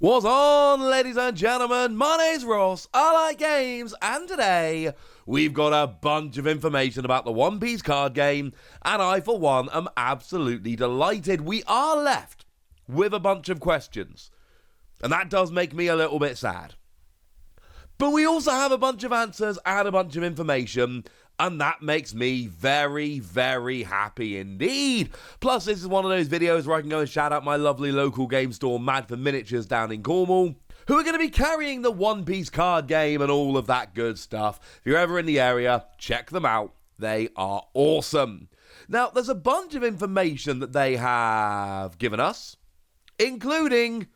What's on, ladies and gentlemen? My name's Ross, I like games, and today we've got a bunch of information about the One Piece card game, and I, for one, am absolutely delighted. We are left with a bunch of questions, and that does make me a little bit sad. But we also have a bunch of answers and a bunch of information, and that makes me very, very happy indeed. Plus, this is one of those videos where I can go and shout out my lovely local game store, Mad for Miniatures, down in Cornwall, who are going to be carrying the One Piece card game and all of that good stuff. If you're ever in the area, check them out. They are awesome. Now, there's a bunch of information that they have given us, including,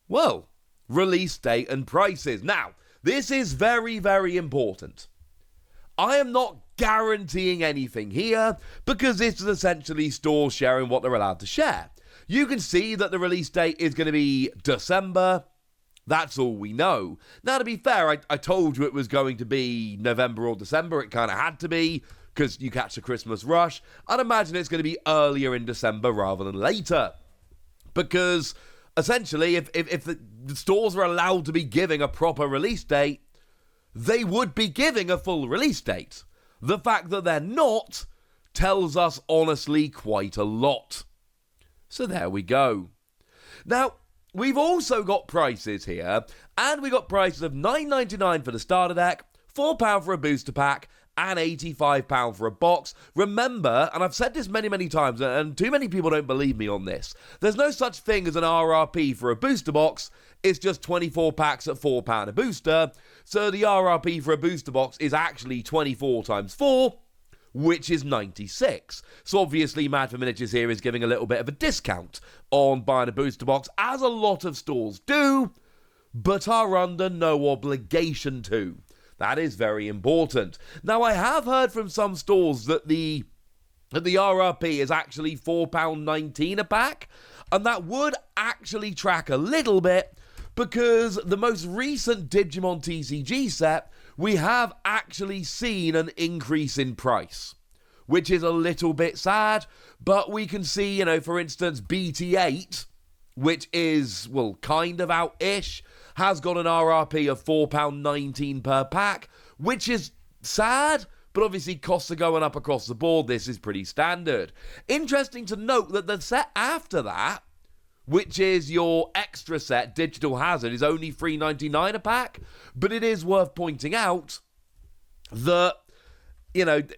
well, release date and prices. Now, this is very, very important. I am not guaranteeing anything here because this is essentially stores sharing what they're allowed to share. You can see that the release date is going to be December. That's all we know. Now, to be fair, I told you it was going to be November or December. It kind of had to be because you catch the Christmas rush. I'd imagine it's going to be earlier in December rather than later. Because essentially, if the stores are allowed to be giving a proper release date, they would be giving a full release date. The fact that they're not tells us honestly quite a lot. So there we go. Now, we've also got prices here, and we got prices of $9.99 for the starter deck, £4 for a booster pack, and £85 for a box. Remember, and I've said this many, many times, and too many people don't believe me on this, there's no such thing as an RRP for a booster box. It's just 24 packs at £4 a booster. So the RRP for a booster box is actually 24 times 4, which is 96. So obviously Mad for Miniatures here is giving a little bit of a discount on buying a booster box, as a lot of stores do, but are under no obligation to. That is very important. Now, I have heard from some stores that the RRP is actually £4.19 a pack, and that would actually track a little bit, because the most recent Digimon TCG set, we have actually seen an increase in price, which is a little bit sad, but we can see, for instance, BT8, which is, well, kind of out-ish, has got an RRP of £4.19 per pack, which is sad, but obviously costs are going up across the board. This is pretty standard. Interesting to note that the set after that, which is your extra set, Digital Hazard, is only $3.99 a pack, but it is worth pointing out that,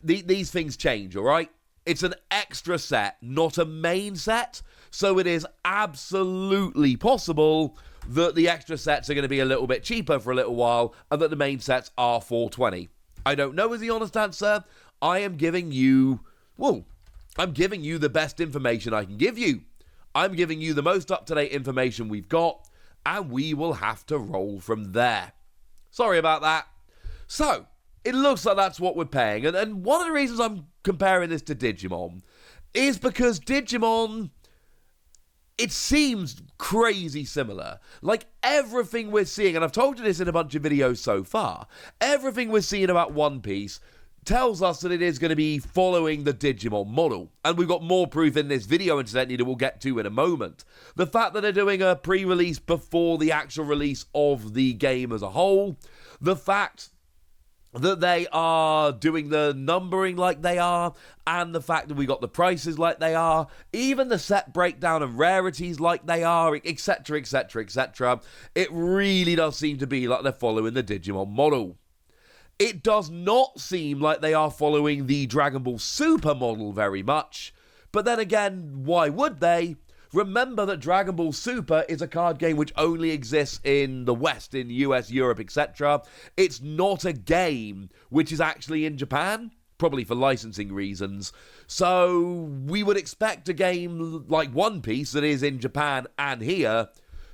these things change, all right? It's an extra set, not a main set, so it is absolutely possible that the extra sets are going to be a little bit cheaper for a little while, and that the main sets are $4.20. I don't know is the honest answer. I am giving you, the best information I can give you. I'm giving you the most up-to-date information we've got, and we will have to roll from there. Sorry about that. So, it looks like that's what we're paying, and one of the reasons I'm comparing this to Digimon is because Digimon, it seems crazy similar. Like, everything we're seeing, and I've told you this in a bunch of videos so far, everything we're seeing about One Piece tells us that it is going to be following the Digimon model. And we've got more proof in this video, incidentally, that we'll get to in a moment. The fact that they're doing a pre-release before the actual release of the game as a whole, the fact that they are doing the numbering like they are, and the fact that we got the prices like they are, even the set breakdown and rarities like they are, etc, etc, etc. It really does seem to be like they're following the Digimon model. It does not seem like they are following the Dragon Ball Super model very much, but then again, why would they? Remember that Dragon Ball Super is a card game which only exists in the West, in US, Europe, etc. It's not a game which is actually in Japan, probably for licensing reasons. So we would expect a game like One Piece that is in Japan and here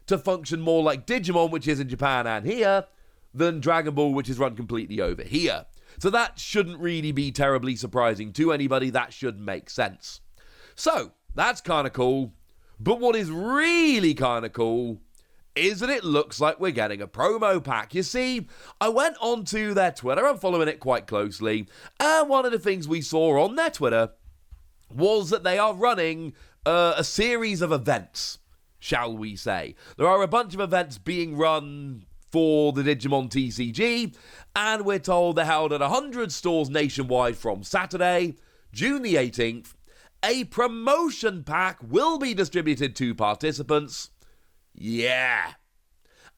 to function more like Digimon, which is in Japan and here, than Dragon Ball, which is run completely over here. So that shouldn't really be terribly surprising to anybody. That should make sense. So, that's kind of cool. But what is really kind of cool is that it looks like we're getting a promo pack. You see, I went onto their Twitter, I'm following it quite closely, and one of the things we saw on their Twitter was that they are running a series of events, shall we say. There are a bunch of events being run for the Digimon TCG, and we're told they're held at 100 stores nationwide from Saturday, June the 18th. A promotion pack will be distributed to participants. Yeah.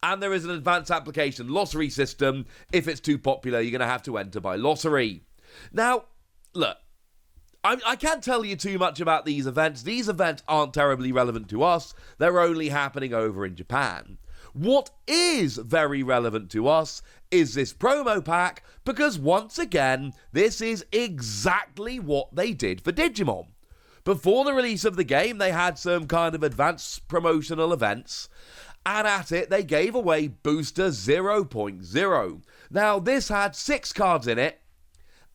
And there is an advanced application lottery system. If it's too popular, you're going to have to enter by lottery. Now, look, I can't tell you too much about these events. These events aren't terribly relevant to us. They're only happening over in Japan. What is very relevant to us is this promo pack, because once again, this is exactly what they did for Digimon. Before the release of the game, they had some kind of advanced promotional events, and at it, they gave away Booster 0.0. Now, this had 6 cards in it,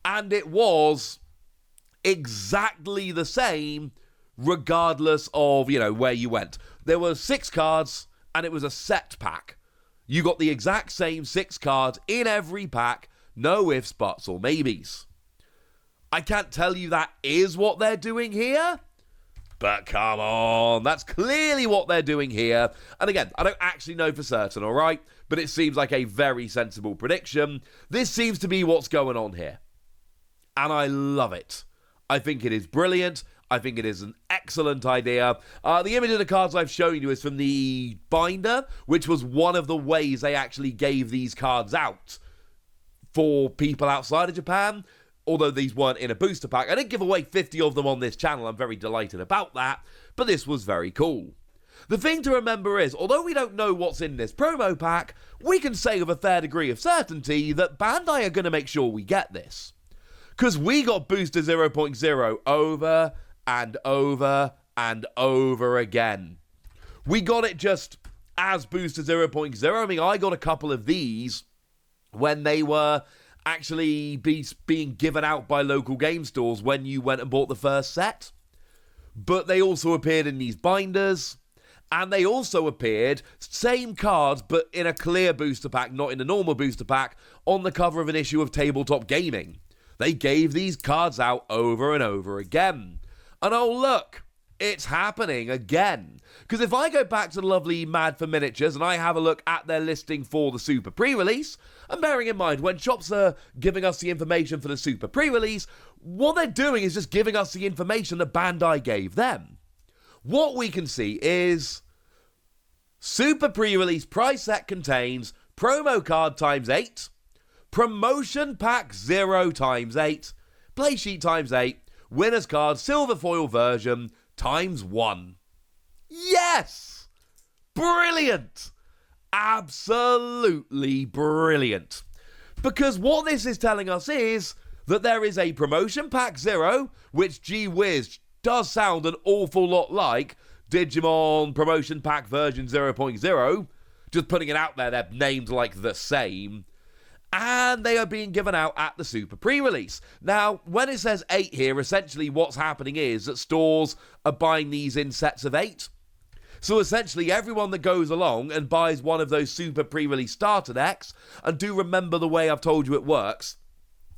and it was exactly the same regardless of, where you went. There were 6 cards, and it was a set pack. You got the exact same 6 cards in every pack, no ifs, buts, or maybes. I can't tell you that is what they're doing here, but come on, that's clearly what they're doing here. And again, I don't actually know for certain, alright? But it seems like a very sensible prediction. This seems to be what's going on here. And I love it. I think it is brilliant. I think it is an excellent idea. The image of the cards I've shown you is from the binder, which was one of the ways they actually gave these cards out for people outside of Japan. Although these weren't in a booster pack. I didn't give away 50 of them on this channel. I'm very delighted about that. But this was very cool. The thing to remember is, although we don't know what's in this promo pack, we can say with a fair degree of certainty that Bandai are going to make sure we get this. Because we got Booster 0.0 over and over and over again. We got it just as Booster 0.0. I mean, I got a couple of these when they were actually being given out by local game stores when you went and bought the first set. But they also appeared in these binders, and they also appeared, same cards, but in a clear booster pack, not in a normal booster pack, on the cover of an issue of Tabletop Gaming. They gave these cards out over and over again. And oh look, it's happening again. Because if I go back to the lovely Mad for Miniatures and I have a look at their listing for the Super Pre-Release, and bearing in mind, when shops are giving us the information for the Super Pre-Release, what they're doing is just giving us the information that Bandai gave them. What we can see is Super Pre-Release price set contains promo card times 8, promotion pack 0 times 8, play sheet times 8, winner's card silver foil version times 1. Yes! Brilliant! Absolutely brilliant. Because what this is telling us is that there is a promotion pack 0, which, gee whiz, does sound an awful lot like Digimon promotion pack version 0.0. Just putting it out there, they're named like the same. And they are being given out at the Super Pre-Release. Now, when it says 8 here, essentially what's happening is that stores are buying these in sets of 8. So essentially, everyone that goes along and buys one of those Super Pre-Release starter decks, and do remember the way I've told you it works,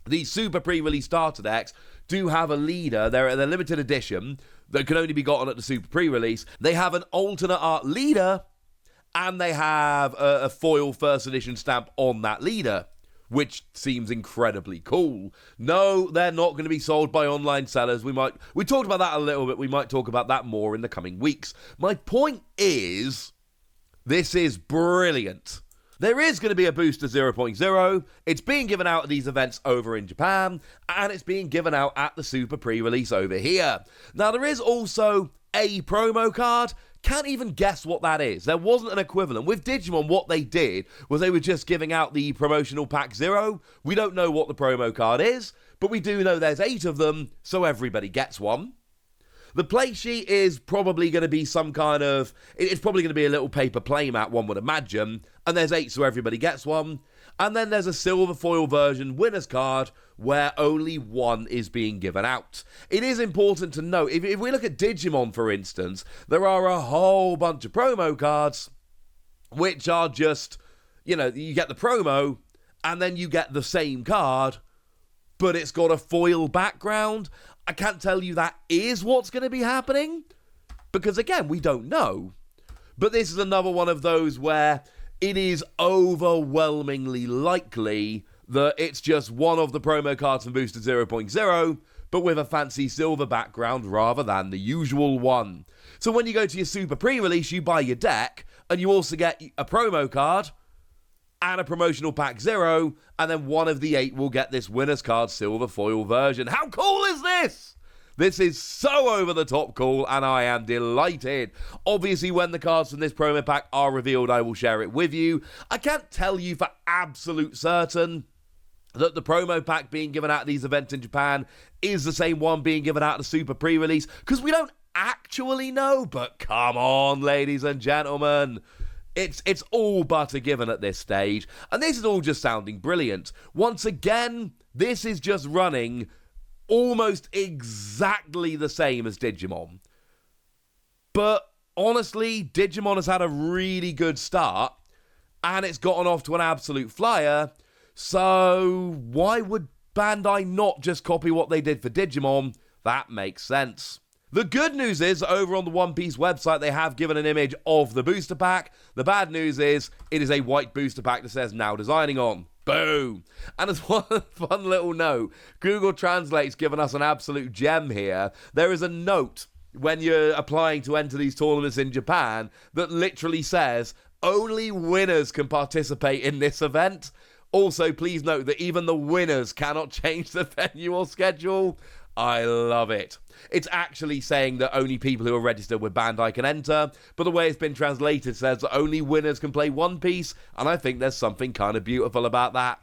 these Super Pre-Release starter decks do have a leader. They're limited edition that can only be gotten at the Super Pre-Release. They have an alternate art leader, and they have a foil first edition stamp on that leader, which seems incredibly cool. No, they're not going to be sold by online sellers. We talked about that a little bit. We might talk about that more in the coming weeks. My point is, this is brilliant. There is going to be a Booster 0.0. It's being given out at these events over in Japan, and it's being given out at the Super Pre-Release over here. Now, there is also a promo card. Can't even guess what that is. There wasn't an equivalent. With Digimon, what they did was they were just giving out the promotional pack 0. We don't know what the promo card is, but we do know there's 8 of them, so everybody gets one. The play sheet is probably going to be some kind of... It's probably going to be a little paper playmat, one would imagine. And there's 8, so everybody gets one. And then there's a silver foil version winner's card where only 1 is being given out. It is important to note, if we look at Digimon, for instance, there are a whole bunch of promo cards which are just, you get the promo and then you get the same card, but it's got a foil background. I can't tell you that is what's going to be happening because, again, we don't know. But this is another one of those where it is overwhelmingly likely that it's just one of the promo cards from Booster 0.0, but with a fancy silver background rather than the usual one. So when you go to your Super Pre-Release, you buy your deck, and you also get a promo card and a promotional pack 0, and then one of the 8 will get this winner's card silver foil version. How cool is this? This is so over the top cool, and I am delighted. Obviously, when the cards from this promo pack are revealed, I will share it with you. I can't tell you for absolute certain that the promo pack being given out at these events in Japan is the same one being given out at the Super Pre-Release, because we don't actually know. But come on, ladies and gentlemen. It's all but a given at this stage, and this is all just sounding brilliant. Once again, this is just running almost exactly the same as Digimon. But honestly, Digimon has had a really good start, and it's gotten off to an absolute flyer, so why would Bandai not just copy what they did for Digimon? That makes sense. The good news is, over on the One Piece website, they have given an image of the booster pack. The bad news is, it is a white booster pack that says now designing on. Boom! And as one fun little note, Google Translate's given us an absolute gem here. There is a note when you're applying to enter these tournaments in Japan that literally says, only winners can participate in this event. Also, please note that even the winners cannot change the venue or schedule. I love it. It's actually saying that only people who are registered with Bandai can enter, but the way it's been translated says that only winners can play One Piece, and I think there's something kind of beautiful about that.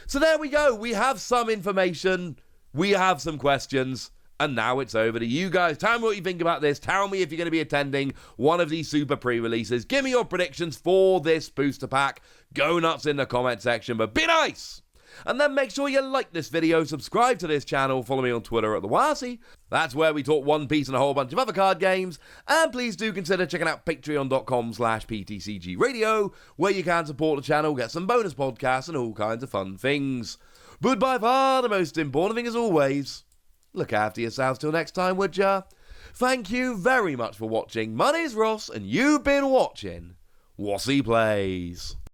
So there we go. We have some information, we have some questions, and now it's over to you guys. Tell me what you think about this. Tell me if you're going to be attending one of these Super Pre-Releases. Give me your predictions for this booster pack. Go nuts in the comment section, but be nice! And then make sure you like this video, subscribe to this channel, follow me on Twitter at TheWasi. That's where we talk One Piece and a whole bunch of other card games. And please do consider checking out patreon.com/PTCGradio, where you can support the channel, get some bonus podcasts and all kinds of fun things. But by far the most important thing as always, look after yourselves till next time, would ya? Thank you very much for watching. My name's Ross, and you've been watching Wasi Plays.